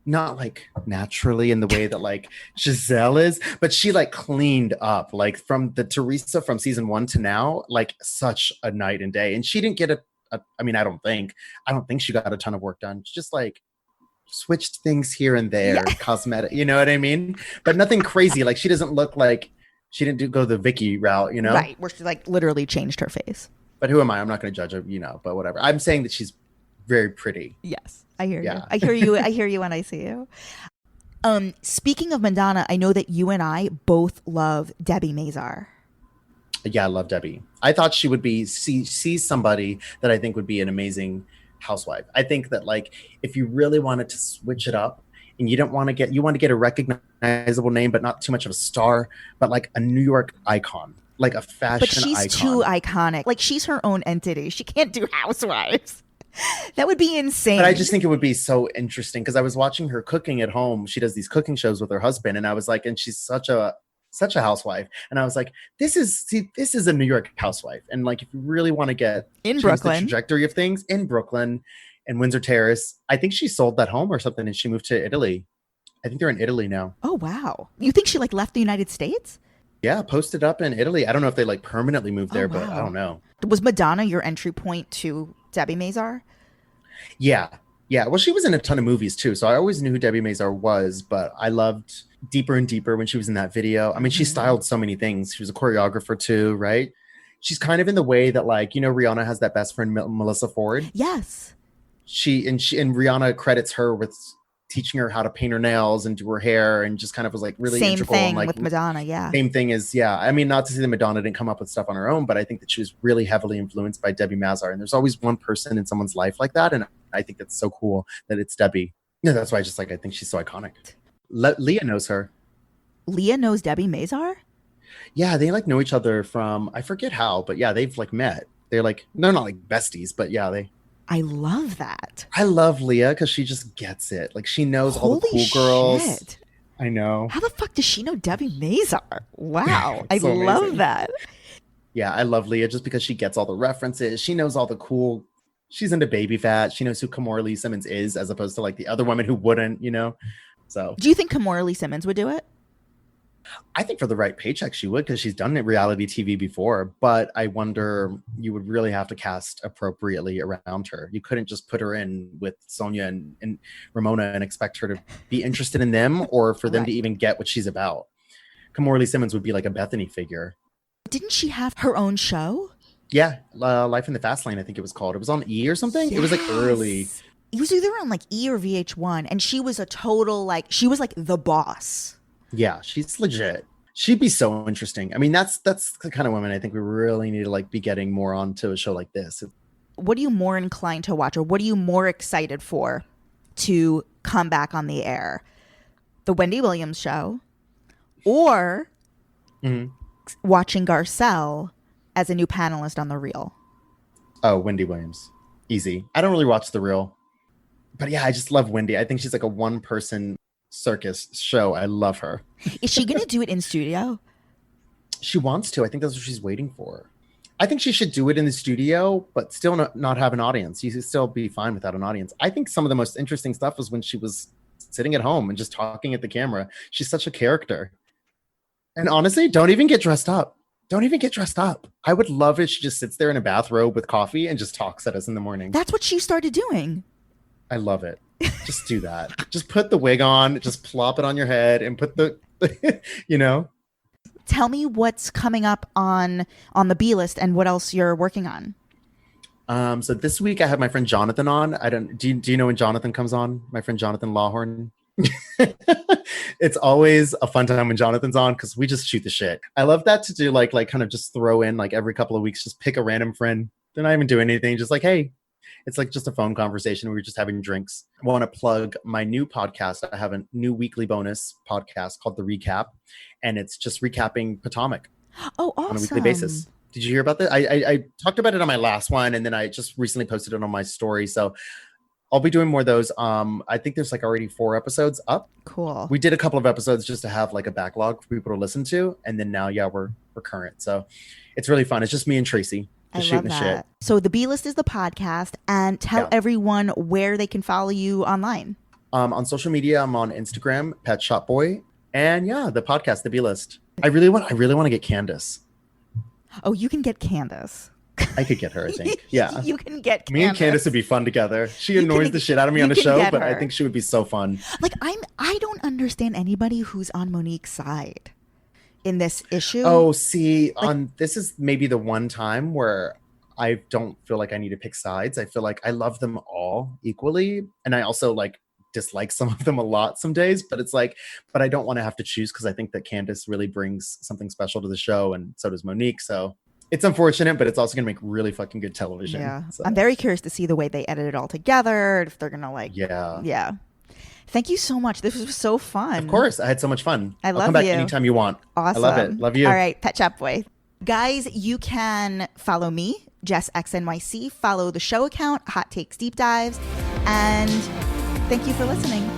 Speaker 1: not like naturally in the way that like Giselle is, but she like cleaned up like from the Teresa from season 1 to now, like such a night and day. And she didn't get I mean, I don't think she got a ton of work done. She just like switched things here and there, cosmetic, you know what I mean? But nothing crazy. Like she doesn't look like she didn't go the Vicky route, you know? Right, where she like literally changed her face.
Speaker 2: But who am I? I'm not going to judge her, you know, but whatever. I'm saying that she's very pretty.
Speaker 1: Yes, I hear you. I hear you. I hear you when I see you. Speaking of Madonna, I know that you and I both love Debi Mazar.
Speaker 2: Yeah, I love Debi. I thought she would be, she's somebody that I think would be an amazing housewife. I think that like, if you really wanted to switch it up, and you want to get a recognizable name, but not too much of a star, but like a New York icon, like a fashion icon. But she's
Speaker 1: too iconic. Like she's her own entity. She can't do housewives. That would be insane.
Speaker 2: But I just think it would be so interesting because I was watching her cooking at home. She does these cooking shows with her husband, and I was like, and she's such a housewife, and I was like, this is a New York housewife, and like if you really want to get
Speaker 1: in Brooklyn,
Speaker 2: the trajectory of things in Brooklyn. And Windsor Terrace, I think she sold that home or something and she moved to Italy. I think they're in Italy now.
Speaker 1: Oh, wow. You think she like left the United States?
Speaker 2: Yeah, posted up in Italy. I don't know if they like permanently moved there, but I don't know.
Speaker 1: Was Madonna your entry point to Debi Mazar?
Speaker 2: Yeah. Well, she was in a ton of movies too. So I always knew who Debi Mazar was, but I loved Deeper and Deeper when she was in that video. I mean, she styled so many things. She was a choreographer too, right? She's kind of in the way that like, you know, Rihanna has that best friend, Melissa Ford.
Speaker 1: Yes.
Speaker 2: She and Rihanna credits her with teaching her how to paint her nails and do her hair and just kind of was like really
Speaker 1: same
Speaker 2: integral.
Speaker 1: Thing
Speaker 2: and, like,
Speaker 1: with Madonna, yeah.
Speaker 2: Same thing is, yeah. I mean, not to say that Madonna didn't come up with stuff on her own, but I think that she was really heavily influenced by Debi Mazar. And there's always one person in someone's life like that. And I think that's so cool that it's Debi. Yeah, that's why I just like, I think she's so iconic. Leah knows her.
Speaker 1: Leah knows Debi Mazar?
Speaker 2: Yeah, they like know each other from, I forget how, but yeah, they've like met. They're not like besties, but yeah,
Speaker 1: I love that.
Speaker 2: I love Leah because she just gets it. Like she knows all the cool girls.
Speaker 1: Shit.
Speaker 2: I know.
Speaker 1: How the fuck does she know Debi Mazar? Wow. I
Speaker 2: so
Speaker 1: love
Speaker 2: amazing.
Speaker 1: that.
Speaker 2: Yeah, I love Leah just because she gets all the references. She knows all the cool. She's into baby fat. She knows who Kimora Lee Simmons is as opposed to like the other women who wouldn't, you know? So
Speaker 1: do you think Kimora Lee Simmons would do it?
Speaker 2: I think for the right paycheck she would because she's done reality TV before, but I wonder you would really have to cast appropriately around her. You couldn't just put her in with Sonia and Ramona and expect her to be interested in them or for them to even get what she's about. Kimora Lee Simmons would be like a Bethany figure.
Speaker 1: Didn't she have her own show?
Speaker 2: Yeah, Life in the Fast Lane, I think it was called. It was on E or something. Yes. It was like early.
Speaker 1: It was either on like E or VH1, and she was a total she was like the boss.
Speaker 2: Yeah, she's legit. She'd be so interesting. I mean, that's the kind of woman I think we really need to like be getting more onto a show like this.
Speaker 1: What are you more inclined to watch, or what are you more excited for to come back on the air? The Wendy Williams show, or watching Garcelle as a new panelist on The Real?
Speaker 2: Oh, Wendy Williams. Easy. I don't really watch The Real. But yeah, I just love Wendy. I think she's like a one-person circus show. I love her.
Speaker 1: Is she gonna do it in studio?
Speaker 2: She wants to. I think that's what she's waiting for. I think she should do it in the studio, but still not have an audience. You should still be fine without an audience. I think some of the most interesting stuff was when she was sitting at home and just talking at the camera. She's such a character. And honestly, don't even get dressed up. Don't even get dressed up. I would love if she just sits there in a bathrobe with coffee and just talks at us in the morning.
Speaker 1: That's what she started doing.
Speaker 2: I love it. Just do that. Just put the wig on, just plop it on your head and put the, you know.
Speaker 1: Tell me what's coming up on the B list and what else you're working on.
Speaker 2: So this week I have my friend Jonathan on. Do you know when Jonathan comes on? My friend Jonathan Lawhorn. It's always a fun time when Jonathan's on because we just shoot the shit. I love that to do like kind of just throw in like every couple of weeks, just pick a random friend. They're not even doing anything. Just like, hey, it's like just a phone conversation. We were just having drinks. I want to plug my new podcast. I have a new weekly bonus podcast called The Recap, and it's just recapping Potomac.
Speaker 1: Oh, awesome.
Speaker 2: On a weekly basis. Did you hear about that? I talked about it on my last one, and then I just recently posted it on my story. So I'll be doing more of those. I think there's like already 4 episodes up.
Speaker 1: Cool.
Speaker 2: We did a couple of episodes just to have like a backlog for people to listen to, and then now, we're current. So it's really fun. It's just me and Tracy.
Speaker 1: I love that. Shit. So the B list is the podcast, and tell everyone where they can follow you online.
Speaker 2: On social media, I'm on Instagram, PetShopBoy, and the podcast, the B list. I really want to get Candace.
Speaker 1: Oh, you can get Candace.
Speaker 2: I could get her, I think. Yeah.
Speaker 1: You can get Candace.
Speaker 2: Me and Candace would be fun together. She annoys the shit out of me on the show, but I think she would be so fun.
Speaker 1: Like I don't understand anybody who's on Monique's side in this issue.
Speaker 2: Oh, see, this is maybe the one time where I don't feel like I need to pick sides. I feel like I love them all equally. And I also like dislike some of them a lot some days, but it's like, but I don't want to have to choose because I think that Candace really brings something special to the show, and so does Monique. So it's unfortunate, but it's also going to make really fucking good television.
Speaker 1: Yeah.
Speaker 2: So.
Speaker 1: I'm very curious to see the way they edit it all together. If they're going to like, yeah. Thank you so much. This was so fun.
Speaker 2: Of course. I had so much fun.
Speaker 1: I'll
Speaker 2: come back anytime you want.
Speaker 1: Awesome.
Speaker 2: I love it. Love you.
Speaker 1: All right. Pet Shop Boy. Guys, you can follow me, Jess XNYC. Follow the show account, Hot Takes Deep Dives. And thank you for listening.